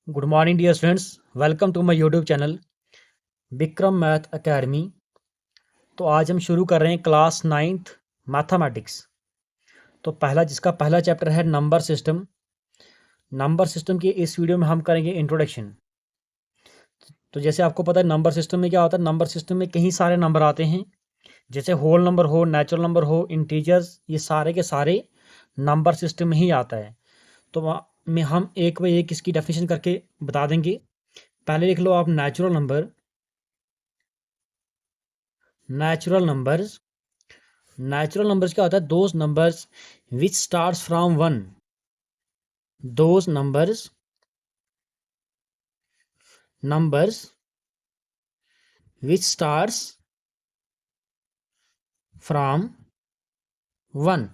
Good morning dear students, welcome to my YouTube channel Vikram math academy. तो आज हम शुरू कर रहे हैं क्लास 9th मैथमेटिक्स। तो जिसका पहला चैप्टर है नंबर सिस्टम। नंबर सिस्टम की इस वीडियो में हम करेंगे इंट्रोडक्शन। तो जैसे आपको पता है नंबर सिस्टम में क्या होता है, नंबर सिस्टम में कई सारे नंबर आते हैं, जैसे होल नंबर हो, नेचुरल नंबर हो, इंटीजर्स, ये सारे के सारे नंबर सिस्टम में ही आता है। तो में हम एक बार एक इसकी डेफिनेशन करके बता देंगे। पहले लिख लो आप natural number. Natural numbers, natural numbers क्या होता है? Those numbers which starts from one. Those numbers which starts from one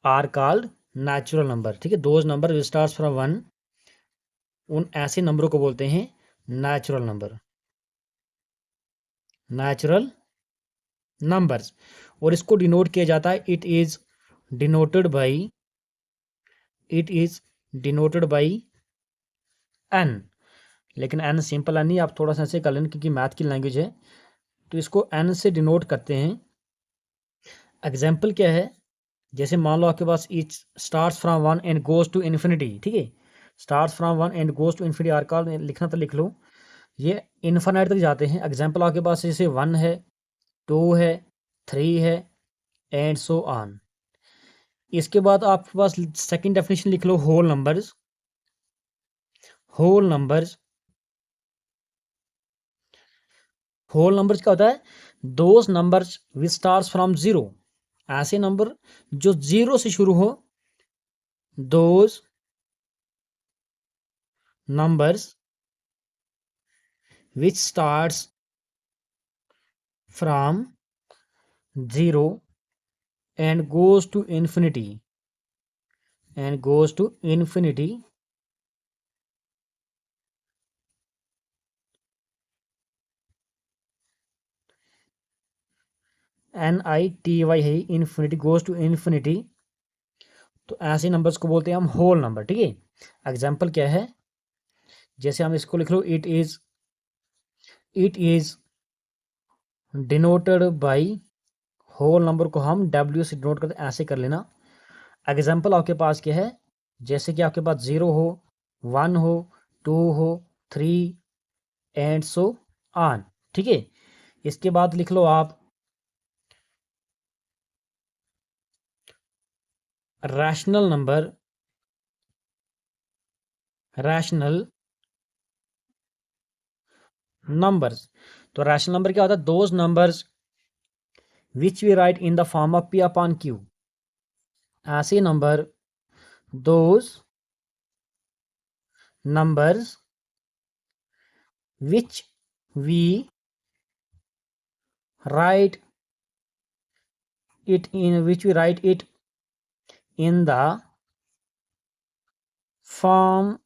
are called natural number. ठीक है, those number which starts from one, उन ऐसे नंबरों को बोलते हैं नेचुरल नंबर, नेचुरल नंबर्स। और इसको डिनोट किया जाता है, it is denoted by, it is denoted by N. लेकिन एन सिंपल एन नहीं, आप थोड़ा सा ऐसे कर लेना क्योंकि मैथ की लैंग्वेज है, तो इसको एन से डिनोट करते हैं। एग्जाम्पल क्या है? जैसे मान लो आपके पास it starts from one and goes to infinity. ठीक है, starts from one and goes to infinity are called, लिखना तो लिख लो, ये इन्फिनाइट तक जाते हैं। एग्जाम्पल आपके पास जैसे वन है, टू है, थ्री है, एंड सो ऑन। इसके बाद आपके पास सेकंड डेफिनेशन लिख लो, whole numbers. Whole numbers, whole numbers क्या होता है? Those numbers which starts from zero, ऐसे नंबर जो जीरो से शुरू हो। Those numbers which starts from zero and goes to infinity, and goes to infinity, NITY है, इन्फिनिटी, गोज टू इन्फिनिटी। तो ऐसे नंबर्स को बोलते हैं हम होल नंबर। ठीक है, एग्जाम्पल क्या है? जैसे हम इसको लिख लो, it is denoted by, whole number को हम W से डिनोट करते, ऐसे कर लेना। एग्जाम्पल आपके पास क्या है? जैसे कि आपके पास जीरो हो, वन हो, टू हो, थ्री, एंड सो ऑन। ठीक है, इसके बाद लिख लो आप रैशनल नंबर। रैशनल नंबर्स, तो रैशनल नंबर क्या होता है? Those numbers which we write in the form of P upon Q, ऐसे नंबर, those numbers which we write it in, which we write it in the form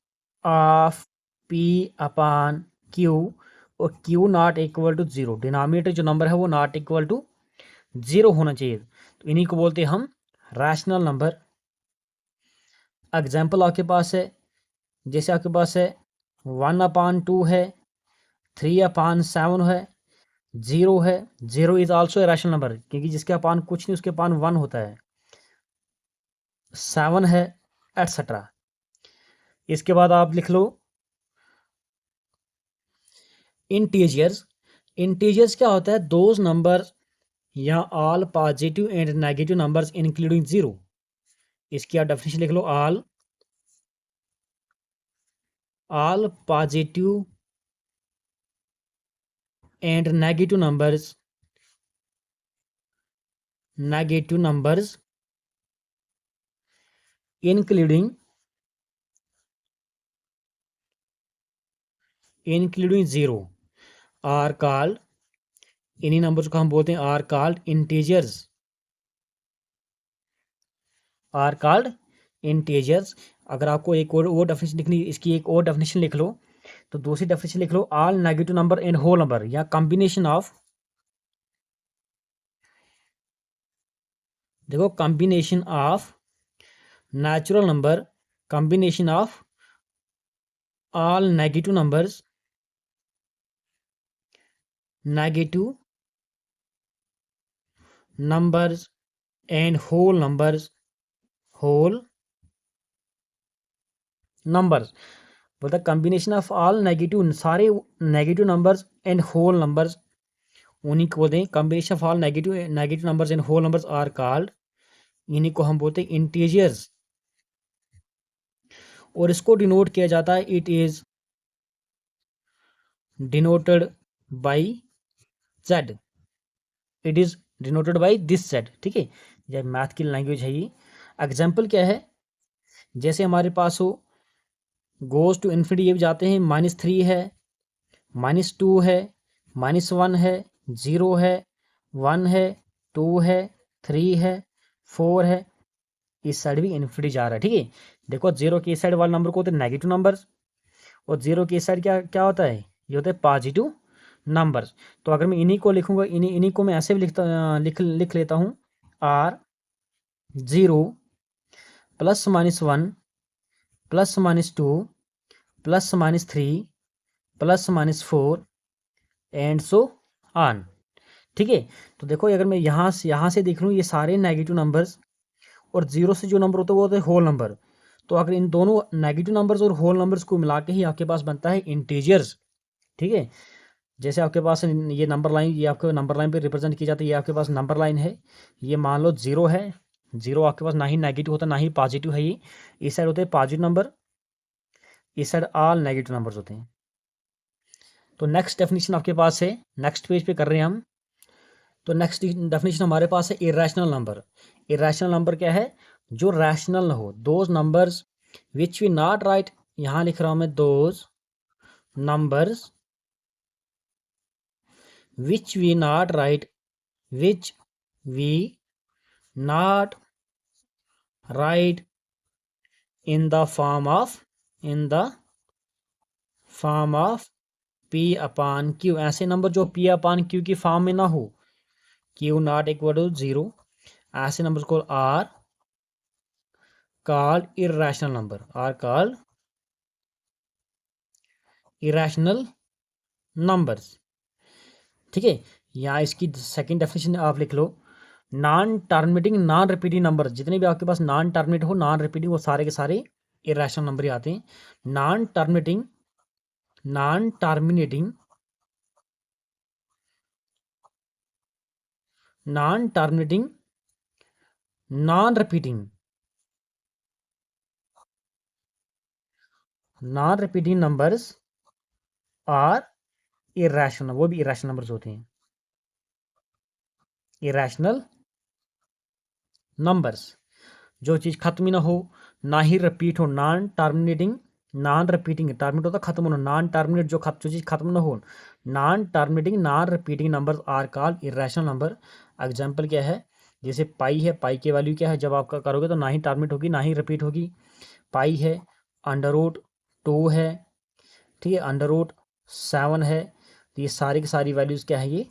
of P upon Q, और Q not equal to zero. Denominator जो number है वो not equal to zero होना चाहिए, तो इन्हीं को बोलते हैं हम रैशनल नंबर। एग्जाम्पल आपके पास है, जैसे आपके पास है वन अपॉन टू है, थ्री अपॉन सेवन है, जीरो है। Zero is also a rational number, क्योंकि जिसके अपान कुछ नहीं उसके अपान वन होता है। सेवन है, एटसेट्रा। इसके बाद आप लिख लो इंटीजर्स। इंटीजर्स क्या होता है? दोज नंबर या all positive and negative numbers including zero. इसकी आप डेफिनेशन लिख लो, all positive and negative numbers, negative numbers including, including zero are called, इन्हीं नंबर्स को हम बोलते हैं are called integers, are called integers. अगर आपको एक और डेफिनेशन लिखनी, इसकी एक और डेफिनेशन लिख लो, तो दूसरी डेफिनेशन लिख लो, all negative number in whole number या कॉम्बिनेशन ऑफ, देखो combination of natural number, combination of all negative numbers and whole numbers बोलता कॉम्बिनेशन ऑफ ऑल नेगेटिव, सारे negative numbers and whole numbers, उन्हीं को बोलते हैं combination of all negative numbers and whole numbers are called, इन्हीं को हम बोलते हैं इंटीजर्स। और इसको डिनोट किया जाता है, it is denoted by Z, it is denoted by this set. ठीक है, यह मैथ की लैंग्वेज है ये। एग्जाम्पल क्या है, जैसे हमारे पास हो गोज टू इन्फिनिटी, ये भी जाते हैं, -3 है, -2 है, -1 है, 0 है, 1 है, 2 है, 3 है, 4 है, इस साइड भी इन्फिनिटी जा रहा है। ठीक है, देखो 0 के इस साइड वाले नंबर को होते हैं नेगेटिव नंबर्स, और 0 के इस साइड क्या क्या होता है, ये होता है पॉजिटिव नंबर्स। तो अगर मैं इन्हीं को लिखूंगा, इन्हीं को मैं ऐसे भी लिख लेता हूँ, R 0 +-1 +-2 +-3 +-4 एंड सो ऑन। ठीक है, तो देखो अगर मैं यहाँ से देख लूँ, ये सारे नेगेटिव नंबर्स, और 0 से जो नंबर होता है वो होता है होल नंबर। तो अगर इन दोनों नेगेटिव नंबर्स और होल नंबर्स को मिला के ही आपके पास बनता है इंटीजर्स। ठीक है, जैसे आपके पास ये नंबर लाइन, ये आपके नंबर लाइन पे रिप्रेजेंट की जाती है, ये आपके पास नंबर लाइन है, ये मान लो 0 है, 0 आपके पास ना ही नेगेटिव होता ना ही पॉजिटिव है, ये इस साइड होते हैं पॉजिटिव नंबर, इस साइड ऑल नेगेटिव नंबर्स होते हैं। तो नेक्स्ट डेफिनेशन आपके पास है, नेक्स्ट पेज पे कर रहे हैं हम। तो नेक्स्ट डेफिनेशन हमारे पास है इरेशनल नंबर। इरेशनल नंबर क्या है, जो रैशनल ना हो, those numbers which we not write, यहाँ लिख रहा हूं मैं, those numbers which we not write in the form of p upon q, ऐसे नंबर जो p upon q की फॉर्म में ना हो, q नॉट इक्वल टू 0, ऐसे नंबर को are called irrational number, are called irrational numbers. ठीक है, यहाँ इसकी सेकंड डेफिनेशन आप लिख लो, non terminating non repeating number, जितने भी आपके पास नॉन टर्मिनेट हो, नॉन रिपीटिंग, वो सारे के सारे इरेशनल नंबर ही आते हैं। Non terminating non terminating non repeating numbers are irrational, वो भी इरेशनल नंबर्स होते हैं, इरेशनल नंबर्स। जो चीज़ खत्म ही ना हो, ना ही रिपीट हो, non terminating non repeating, terminate होता खत्म होना, नॉन टर्मिनेट जो चीज़ खत्म ना हो, non terminating non repeating numbers are called irrational number. Example क्या है, जैसे पाई है, पाई की वैल्यू क्या है, जब आप करोगे तो ना ही टर्मिनेट होगी ना ही रिपीट होगी। पाई है, √2 है, ठीक है, √7 है, तो ये सारी की सारी वैल्यूज़ क्या है, ये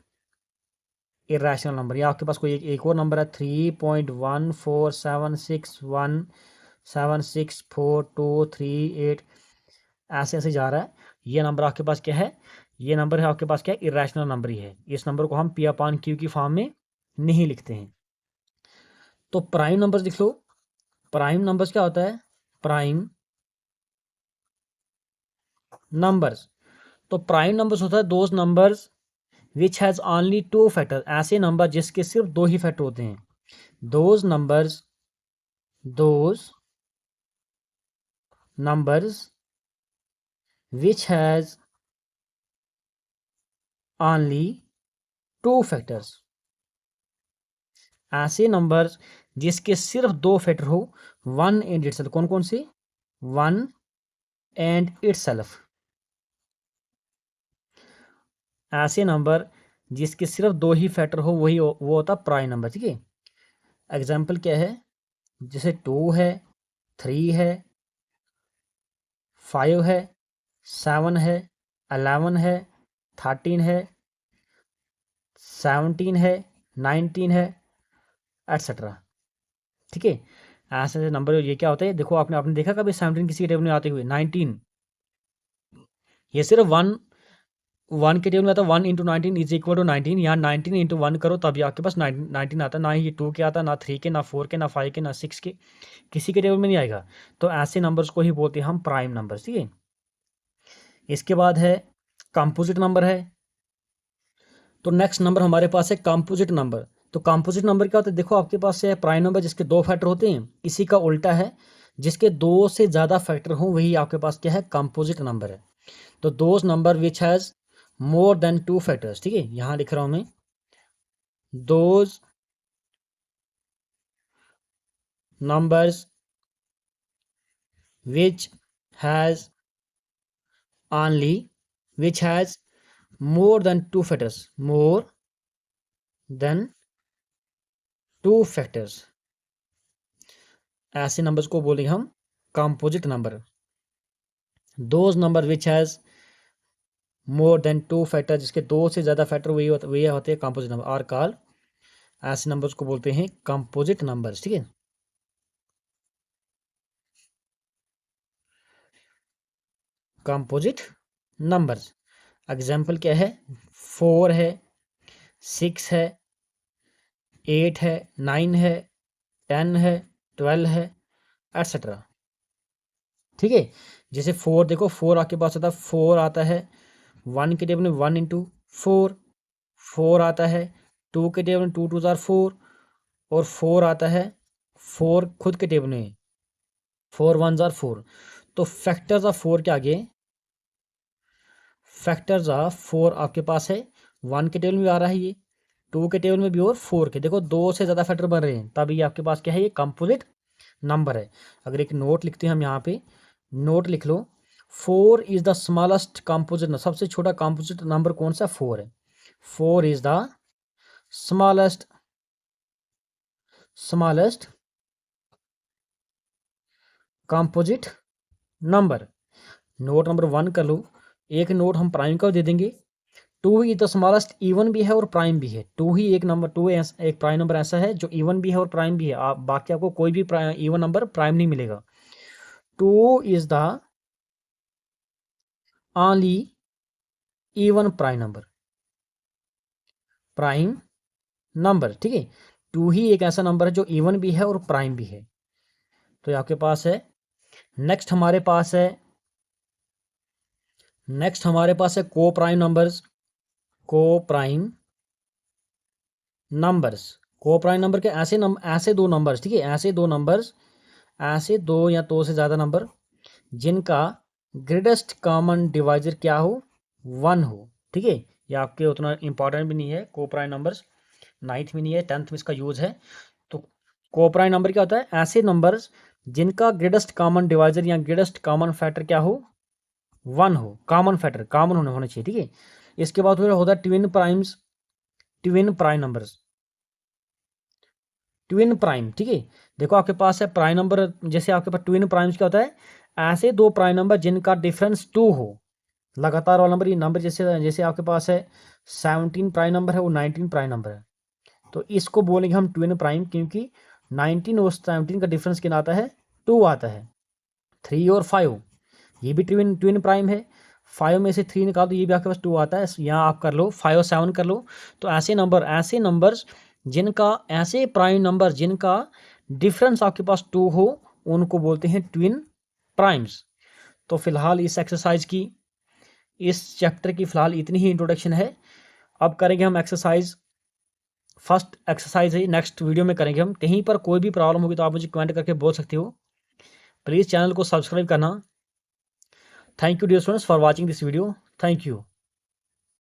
इरेशनल नंबर। या आपके पास कोई एक और नंबर है, 3.14761764238, ऐसे ऐसे जा रहा है, ये नंबर आपके पास क्या है, ये नंबर है आपके पास क्या है, इरेशनल नंबर ही है। इस नंबर को हम p अपॉन q की फॉर्म में नहीं लिखते हैं। तो प्राइम नंबर्स लिख लो। प्राइम नंबर्स क्या होता है, प्राइम नंबर्स, तो प्राइम नंबर्स होता है those numbers which has only 2 factor, ऐसे नंबर जिसके सिर्फ 2 ही फैक्टर होते हैं। Those numbers which has only 2 factors, ऐसे नंबर्स जिसके सिर्फ 2 फैक्टर हो, 1 एंड इटसेल्फ, कौन कौन से, 1 एंड इटसेल्फ, ऐसे नंबर जिसके सिर्फ 2 ही फैक्टर हो, वही वो होता प्राइम नंबर। ठीक है, एग्जाम्पल क्या है, जैसे 2 है, 3 है, 5 है, 7 है, 11 है, 13 है, 17 है, 19 है, एटसेट्रा। ठीक है, ऐसे ऐसे नंबर ये क्या होता है, देखो आपने देखा कभी 17 किसी टेबल में आते हुए, 19 ये सिर्फ वन के टेबल में आता है 1 × 19 इज इक्वल टू 19। यहाँ 19 × 1 करो तभी आपके पास 19 आता है। ना ही 2 के आता, ना 3 के, ना 4 के, ना 5 के, ना 6 के, किसी के टेबल में नहीं आएगा। तो ऐसे नंबर्स को ही बोलते हैं हम प्राइम नंबर्स, ठीक है। इसके बाद है कंपोजिट नंबर है। तो नेक्स्ट नंबर हमारे पास है कंपोजिट नंबर। तो कंपोजिट नंबर क्या होता है, देखो आपके पास है प्राइम नंबर जिसके 2 फैक्टर होते हैं, इसी का उल्टा है जिसके 2 से ज़्यादा फैक्टर हों वही आपके पास क्या है, कंपोजिट नंबर है। तो those number which has more than 2 factors, ठीक है, यहाँ लिख रहा हूँ मैं, those numbers which has only which has more than 2 factors, more than 2 factors, ऐसे नंबर्स को बोलेंगे हम composite number. Those number which has more than 2 factor, जिसके 2 से ज़्यादा फैक्टर वही होते हैं कंपोजिट नंबर, आर कॉल्ड, ऐसे नंबर्स को बोलते हैं कंपोजिट नंबर्स, ठीक है। कंपोजिट नंबर्स एग्जाम्पल क्या है, 4 है, 6 है, 8 है, 9 है, 10 है, 12 है, एटसेट्रा, ठीक है। जैसे 4 देखो, 4 आपके पास आता है, 4 आता है 1 के टेबल में 1 × 4, 4 आता है 2 के टेबल में 2 × 2 = 4, और 4 आता है 4 खुद के टेबल में 4 × 1 = 4। तो फैक्टर्स ऑफ 4 के आगे, फैक्टर्स ऑफ 4 आपके पास है 1 के टेबल में आ रहा है, ये 2 के टेबल में भी और 4 के, देखो 2 से ज़्यादा फैक्टर बन रहे हैं, तब ये आपके पास क्या है, ये कंपोजिट नंबर है। अगर एक नोट लिखते हैं हम यहाँ पे, नोट लिख लो, 4 is the smallest composite number, सबसे छोटा कंपोजिट नंबर कौन सा, 4 है। 4 is the smallest composite number. Note number 1 कर लो। एक नोट हम प्राइम का दे देंगे, 2 इज द स्मॉलेस्ट, इवन भी है और प्राइम भी है। 2 ही एक नंबर, 2 एक प्राइम नंबर ऐसा है जो इवन भी है और प्राइम भी है, आप बाकी आपको कोई भी इवन नंबर प्राइम नहीं मिलेगा। 2 is the only even prime number, ठीक है। 2 ही एक ऐसा नंबर है जो इवन भी है और प्राइम भी है। तो ये आपके पास है। नेक्स्ट हमारे पास है को प्राइम नंबर्स। को प्राइम नंबर के ऐसे दो नंबर्स, ठीक है, ऐसे दो या दो से ज़्यादा नंबर जिनका ग्रेटेस्ट कॉमन डिवाइजर क्या हो, 1 हो, ठीक है। ये आपके उतना इंपॉर्टेंट भी नहीं है, को प्राइम नंबर्स 9th में नहीं है, 10th में इसका यूज है। तो को प्राइम नंबर क्या होता है, ऐसे नंबर्स जिनका ग्रेटेस्ट कॉमन डिवाइजर या ग्रेटेस्ट कॉमन फैक्टर क्या हो, 1 हो, कॉमन फैक्टर कॉमन होने चाहिए, ठीक है। इसके बाद होता है ट्विन प्राइम, ठीक है। देखो आपके पास है प्राइम नंबर, जैसे आपके पास ट्विन प्राइम्स क्या होता है, ऐसे 2 प्राइम नंबर जिनका डिफरेंस 2 हो, लगातार वाला नंबर, ये नंबर जैसे आपके पास है 17 प्राइम नंबर है, वो 19 प्राइम नंबर है, तो इसको बोलेंगे हम ट्विन प्राइम, क्योंकि 19 और 17 का डिफरेंस कितना आता है, 2 आता है। 3 और 5 ये भी ट्विन प्राइम है, 5 में से 3 निकाल दो, ये भी आपके पास 2 आता है। यहाँ आप कर लो 5 और 7 कर लो। तो ऐसे नंबर्स ऐसे प्राइम नंबर जिनका डिफरेंस आपके पास 2 हो, उनको बोलते हैं ट्विन प्राइम्स। तो फिलहाल इस चैप्टर की फिलहाल इतनी ही इंट्रोडक्शन है। अब करेंगे हम फर्स्ट एक्सरसाइज है, नेक्स्ट वीडियो में करेंगे हम। कहीं पर कोई भी प्रॉब्लम होगी तो आप मुझे कमेंट करके बोल सकते हो। प्लीज़ चैनल को सब्सक्राइब करना। Thank you dear students for watching this video. Thank you.